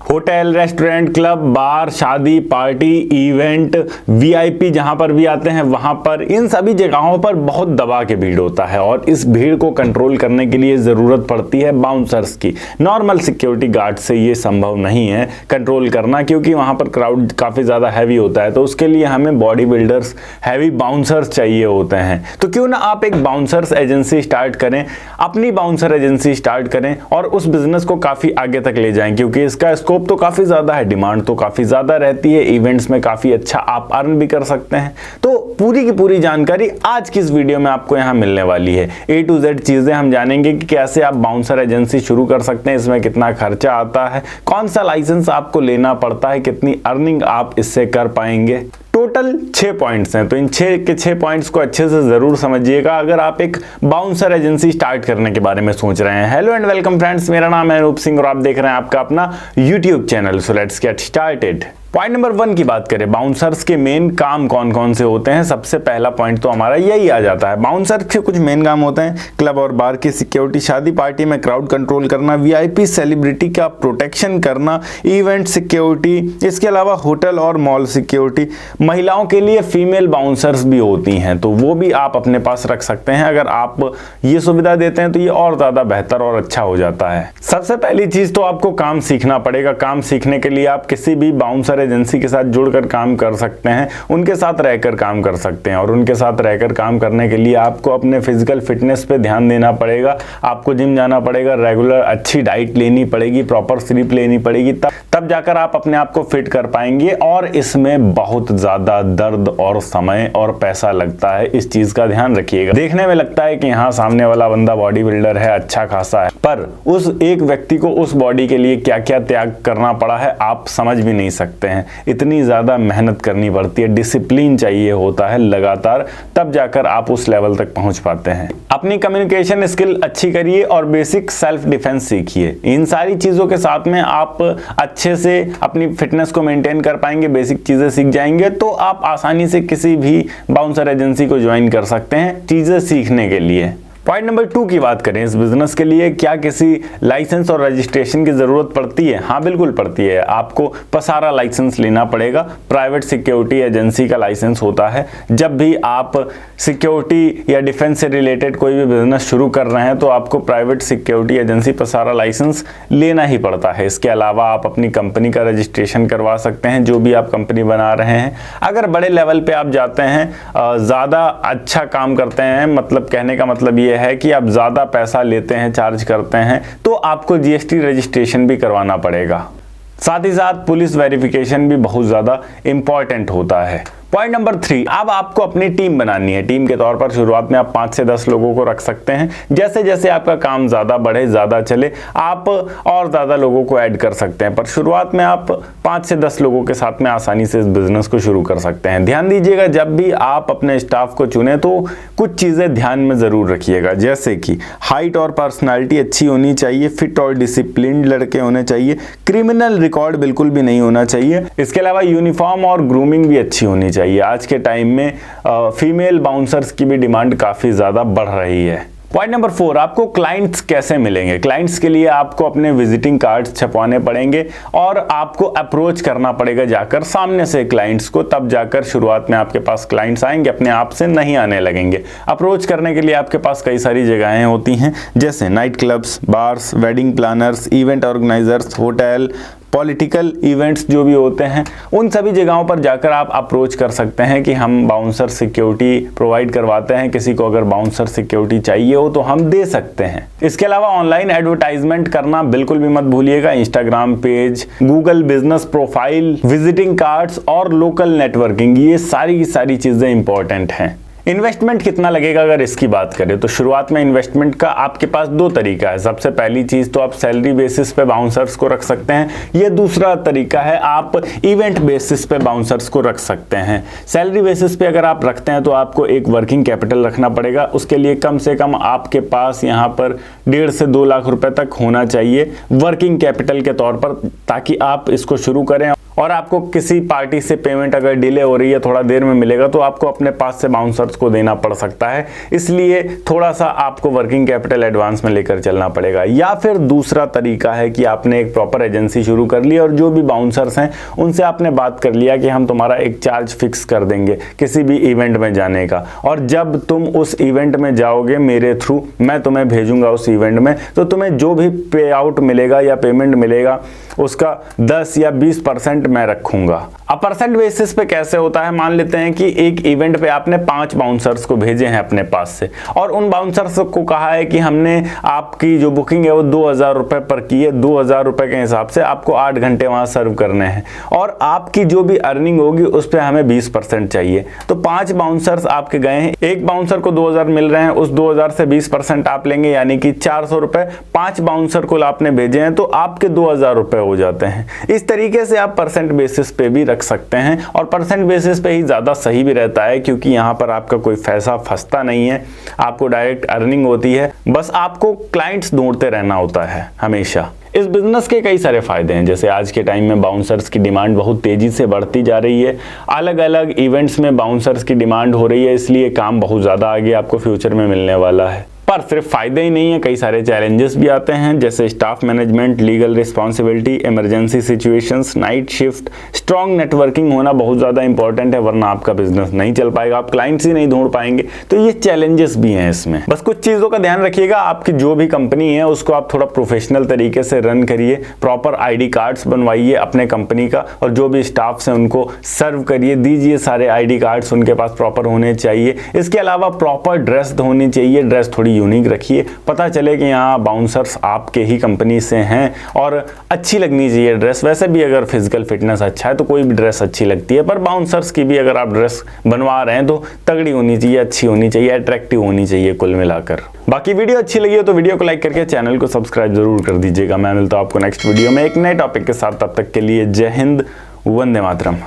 Hotel, restaurant, club, बार, शादी, party, event, VIP जहां पर भी आते हैं वहां पर इन सभी जगहों पर बहुत दबा के भीड़ होता है और इस भीड़ को कंट्रोल करने के लिए जरूरत पड़ती है बाउंसर्स की। नॉर्मल सिक्योरिटी गार्ड से ये संभव नहीं है कंट्रोल करना, क्योंकि वहां पर क्राउड काफी ज्यादा हैवी होता है। तो उसके लिए हमें बॉडी बिल्डर्स, हैवी बाउंसर्स चाहिए होते हैं। तो क्यों ना आप एक बाउंसर्स एजेंसी स्टार्ट करें, अपनी बाउंसर एजेंसी स्टार्ट करें और उस बिजनेस को काफी आगे तक ले जाएं, क्योंकि इसका स्कोप तो काफी ज्यादा है, डिमांड तो काफी ज्यादा रहती है, इवेंट्स में काफी अच्छा आप अर्न भी कर सकते हैं। तो पूरी की पूरी जानकारी आज की इस वीडियो में आपको यहां मिलने वाली है। A to Z चीजें हम जानेंगे कि कैसे आप बाउंसर एजेंसी शुरू कर सकते हैं, इसमें कितना खर्चा आता है, कौन सा लाइसेंस आपको लेना पड़ता है, कितनी अर्निंग आप इससे कर पाएंगे। टोटल 6 पॉइंट्स हैं, तो इन 6 के 6 पॉइंट्स को अच्छे से जरूर समझिएगा अगर आप एक बाउंसर एजेंसी स्टार्ट करने के बारे में सोच रहे हैं। हेलो एंड वेलकम फ्रेंड्स, मेरा नाम है अनूप सिंह और आप देख रहे हैं आपका अपना YouTube channel. So let's get started. Point number 1 की बात करें, बाउंसर्स के मेन काम कौन कौन से होते हैं। सबसे पहला पॉइंट तो हमारा यही आ जाता है। बाउंसर के कुछ मेन काम होते हैं: क्लब और बार की सिक्योरिटी, शादी पार्टी में क्राउड कंट्रोल करना, वीआईपी सेलिब्रिटी का प्रोटेक्शन करना, इवेंट सिक्योरिटी, इसके अलावा होटल और मॉल सिक्योरिटी। महिलाओं के लिए फीमेल बाउंसर्स भी होती हैं, तो वो भी आप अपने पास रख सकते हैं। अगर आप ये सुविधा देते हैं तो ये और ज्यादा बेहतर और अच्छा हो जाता है। सबसे पहली चीज तो आपको काम सीखना पड़ेगा। काम सीखने के लिए आप किसी भी बाउंसर एजेंसी के साथ जुड़कर काम कर सकते हैं, उनके साथ रहकर काम कर सकते हैं। और उनके साथ रहकर काम करने के लिए आपको अपने फिजिकल फिटनेस पे ध्यान देना पड़ेगा, आपको जिम जाना पड़ेगा, रेगुलर अच्छी डाइट लेनी पड़ेगी, प्रॉपर स्लीप लेनी पड़ेगी, तब जाकर आप अपने आप को फिट कर पाएंगे। और इसमें बहुत ज्यादा दर्द और समय और पैसा लगता है, इस चीज का ध्यान रखिएगा। देखने में लगता है कि यहाँ सामने वाला बंदा बॉडी बिल्डर है, अच्छा खासा है, पर उस एक व्यक्ति को उस बॉडी के लिए क्या क्या त्याग करना पड़ा है आप समझ भी नहीं सकते हैं। इतनी ज्यादा मेहनत करनी पड़ती है, डिसिप्लिन चाहिए होता है लगातार, तब जाकर आप उस लेवल तक पहुंच पाते हैं। अपनी कम्युनिकेशन स्किल अच्छी करिए और बेसिक सेल्फ डिफेंस सीखिए। इन सारी चीजों के साथ में आप अच्छे से अपनी फिटनेस को मेंटेन कर पाएंगे, बेसिक चीजें सीख जाएंगे, तो आप आसानी से किसी भी बाउंसर एजेंसी को ज्वाइन कर सकते हैं चीजें सीखने के लिए। पॉइंट नंबर 2 की बात करें, इस बिजनेस के लिए क्या किसी लाइसेंस और रजिस्ट्रेशन की जरूरत पड़ती है? हाँ, बिल्कुल पड़ती है। आपको पसारा लाइसेंस लेना पड़ेगा, प्राइवेट सिक्योरिटी एजेंसी का लाइसेंस होता है। जब भी आप सिक्योरिटी या डिफेंस से रिलेटेड कोई भी बिजनेस शुरू कर रहे हैं तो आपको प्राइवेट सिक्योरिटी एजेंसी पसारा लाइसेंस लेना ही पड़ता है। इसके अलावा आप अपनी कंपनी का रजिस्ट्रेशन करवा सकते हैं, जो भी आप कंपनी बना रहे हैं। अगर बड़े लेवल पे आप जाते हैं, ज्यादा अच्छा काम करते हैं, मतलब कहने का मतलब ये है कि आप ज्यादा पैसा लेते हैं, चार्ज करते हैं, तो आपको जीएसटी रजिस्ट्रेशन भी करवाना पड़ेगा। साथ ही साथ पुलिस वेरिफिकेशन भी बहुत ज्यादा इंपॉर्टेंट होता है। पॉइंट नंबर 3, अब आपको अपनी टीम बनानी है। टीम के तौर पर शुरुआत में आप 5 से 10 लोगों को रख सकते हैं। जैसे जैसे आपका काम ज्यादा बढ़े, ज्यादा चले, आप और ज्यादा लोगों को ऐड कर सकते हैं, पर शुरुआत में आप 5 से 10 लोगों के साथ में आसानी से इस बिजनेस को शुरू कर सकते हैं। ध्यान दीजिएगा, जब भी आप अपने स्टाफ को चुने तो कुछ चीजें ध्यान में जरूर रखिएगा, जैसे कि हाइट और पर्सनैलिटी अच्छी होनी चाहिए, फिट और डिसिप्लिन्ड लड़के होने चाहिए, क्रिमिनल रिकॉर्ड बिल्कुल भी नहीं होना चाहिए। इसके अलावा यूनिफॉर्म और ग्रूमिंग भी अच्छी होनी चाहिए। आज के टाइम में फीमेल बाउंसर्स की भी डिमांड काफी ज्यादा बढ़ रही है। पॉइंट नंबर 4, आपको क्लाइंट्स कैसे मिलेंगे? क्लाइंट्स के लिए आपको अपने विजिटिंग कार्ड्स छपवाने पड़ेंगे और आपको अप्रोच करना पड़ेगा जाकर सामने से क्लाइंट्स को, तब जाकर शुरुआत में आपके पास क्लाइंट्स आएंगे, अपने आप से नहीं आने लगेंगे। अप्रोच करने के लिए आपके पास कई सारी जगहें होती हैं, जैसे night clubs, bars, wedding planners, event organisers, hotel, political events जो भी होते हैं, उन सभी जगहों पर जाकर आप अप्रोच कर सकते हैं कि हम बाउंसर सिक्योरिटी प्रोवाइड करवाते हैं, किसी को अगर बाउंसर सिक्योरिटी चाहिए हो तो हम दे सकते हैं। इसके अलावा ऑनलाइन एडवर्टाइजमेंट करना बिल्कुल भी मत भूलिएगा। Instagram page, Google business profile, visiting cards और लोकल नेटवर्किंग, ये सारी की सारी चीजें इंपॉर्टेंट हैं। इन्वेस्टमेंट कितना लगेगा अगर इसकी बात करें तो शुरुआत में इन्वेस्टमेंट का आपके पास 2 तरीका है। सबसे पहली चीज तो आप सैलरी बेसिस पे बाउंसर्स को रख सकते हैं। ये दूसरा तरीका है, आप इवेंट बेसिस पे बाउंसर्स को रख सकते हैं। सैलरी बेसिस पे अगर आप रखते हैं तो आपको एक वर्किंग कैपिटल रखना पड़ेगा। उसके लिए कम से कम आपके पास यहाँ पर 1.5 से 2 लाख रुपए तक होना चाहिए वर्किंग कैपिटल के तौर पर, ताकि आप इसको शुरू करें और आपको किसी पार्टी से पेमेंट अगर डिले हो रही है, थोड़ा देर में मिलेगा, तो आपको अपने पास से बाउंसर्स को देना पड़ सकता है। इसलिए थोड़ा सा आपको वर्किंग कैपिटल एडवांस में लेकर चलना पड़ेगा। या फिर दूसरा तरीका है कि आपने एक प्रॉपर एजेंसी शुरू कर ली और जो भी बाउंसर्स हैं उनसे आपने बात कर लिया कि हम तुम्हारा एक चार्ज फिक्स कर देंगे किसी भी इवेंट में जाने का, और जब तुम उस इवेंट में जाओगे मेरे थ्रू, मैं तुम्हें भेजूंगा उस इवेंट में, तो तुम्हें जो भी पे आउट मिलेगा या पेमेंट मिलेगा उसका 10 या 20% मैं रखूंगा। अब परसेंट बेसिस पे कैसे होता है, मान लेते हैं कि एक इवेंट पे आपने 5 बाउंसर्स को भेजे हैं अपने पास से, और उन बाउंसर्स को कहा है कि हमने आपकी जो बुकिंग है वो 2000 रुपए पर की है, 2000 रुपए के हिसाब से आपको 8 घंटे वहां सर्व करने हैं, और आपकी जो भी अर्निंग होगी उस पर हमें 20% चाहिए। तो 5 बाउंसर्स आपके गए हैं, एक बाउंसर को 2000 मिल रहे हैं, उस 2000 से 20% आप लेंगे, यानी कि 400 रुपए 5 बाउंसर को आपने भेजे हैं, तो आपके 2000 रुपए हो जाते हैं। इस तरीके से आप परसेंट बेसिस पे भी रख सकते हैं, और परसेंट बेसिस पे ही ज्यादा सही भी रहता है, क्योंकि यहां पर आपका कोई पैसा फंसता नहीं है, आपको डायरेक्ट अर्निंग होती है, बस आपको क्लाइंट्स ढूंढते रहना होता है हमेशा। इस बिजनेस के कई सारे फायदे हैं, जैसे आज के टाइम में बाउंसर्स की डिमांड बहुत तेजी से बढ़ती जा रही है, अलग अलग इवेंट्स में बाउंसर्स की डिमांड हो रही है, इसलिए काम बहुत ज्यादा आगे आपको फ्यूचर में मिलने वाला है। पर सिर्फ फायदे ही नहीं है, कई सारे चैलेंजेस भी आते हैं, जैसे staff management, legal responsibility, emergency situations, night shift, strong networking होना बहुत ज़्यादा इंपॉर्टेंट है, वरना आपका बिजनेस नहीं चल पाएगा, आप क्लाइंट्स ही नहीं ढूंढ पाएंगे। तो ये चैलेंजेस भी हैं इसमें। बस कुछ चीज़ों का ध्यान रखिएगा, आपकी जो भी कंपनी है उसको आप थोड़ा प्रोफेशनल तरीके से रन करिए, प्रॉपर ID कार्ड्स बनवाइए अपने कंपनी का, और जो भी स्टाफ्स हैं उनको सर्व करिए, दीजिए सारे ID कार्ड्स उनके पास प्रॉपर होने चाहिए। इसके अलावा प्रॉपर ड्रेस होनी चाहिए, ड्रेस थोड़ी यूनिक रखिए, पता चले कि यहाँ बाउंसर्स आपके ही कंपनी से हैं, और अच्छी लगनी चाहिए ड्रेस। वैसे भी अगर फिजिकल फिटनेस अच्छा है तो कोई भी ड्रेस अच्छी लगती है, पर बाउंसर्स की भी अगर आप ड्रेस बनवा रहे हैं तो तगड़ी होनी चाहिए, अच्छी होनी चाहिए, अट्रैक्टिव होनी चाहिए कुल मिलाकर। बाकी वीडियो अच्छी लगी हो तो वीडियो को लाइक करके चैनल को सब्सक्राइब जरूर कर दीजिएगा। मैं मिलता हूं आपको नेक्स्ट वीडियो में एक नए टॉपिक के साथ, तब तक के लिए जय हिंद, वंदे मातरम।